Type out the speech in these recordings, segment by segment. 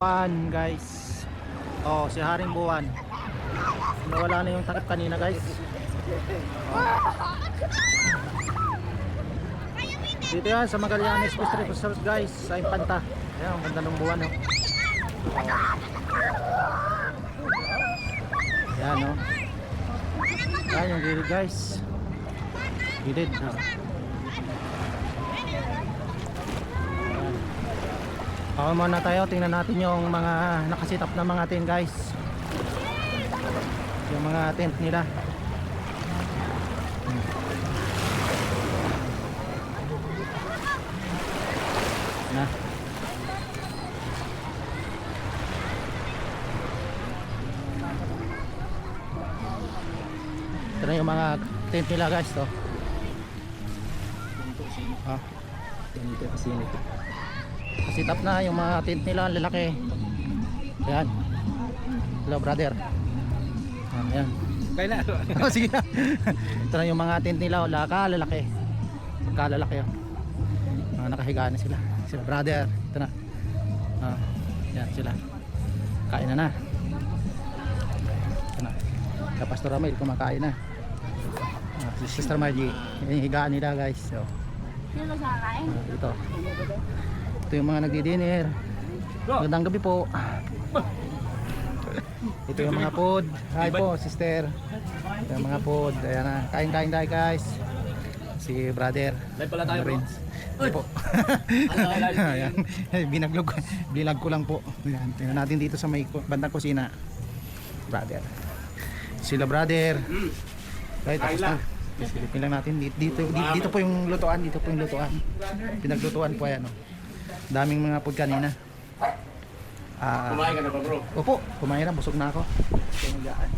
Buwan guys. Oh, si Haring Buwan. Nawala na yung takip kanina guys. Dito yan sa Magallanes District Resort guys, sa Infanta. Ayan, ang ganda ng buwan oh. Ayan oh. Ayan yung gilid guys. Gilid oh. Ako muna tayo, tingnan natin yung mga nakasitap na mga tent guys. Yung mga tent nila. Na. Ito na yung mga tent nila guys to. Ah, ganito kasi nito. Kasitap na yung mga tent nila, lalaki. Ayan. Hello brother. Ayan. Kaya na. Oh, sige na. Ito na yung mga tent nila, lalaki. Pagkalalaki yun. Mga nakahiga na sila. Sila brother. Ito na. Yan sila. Kain na na. Ito na. Sa Pastor Ramil kumakain na. Si Sister Margie. Yan yung higaan nila guys. So, ito. Ito yung mga nagdi-dinner. Magandang gabi po. Ito yung mga food. Hi po sister. Ito yung mga food. Ayan na. Kain-kain tayo guys. Si brother. Live pala tayo bro. Ito po. Ayan. Binag ko lang po. Ayan. Tingnan natin dito sa may bandang kusina. Brother. Sila brother. Okay, tapos na. Silipin lang natin dito po yung lutuan. Dito po yung lutuan. Pinaglutuan po ayan. Daming mga food kanina. Kumain ka na ba bro? Opo, kumain na, busog na ako. Yan.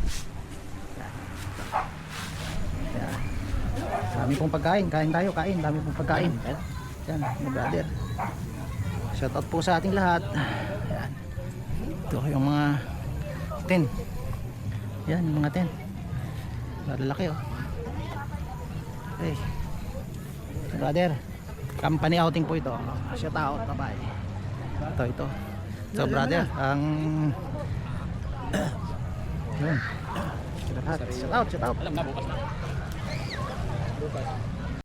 Dami pong pagkain, kain tayo, kain. Dami pong pagkain. Yan, mga brother. Shout out po sa ating lahat. Yan. Ito yung mga tent. Yan, yung mga tent. Lalaki oh. Okay. Brother, company outing po ito. Shout out, bye-bye. Ito. So brother, ang yun. Shout out. Alam na bukas na.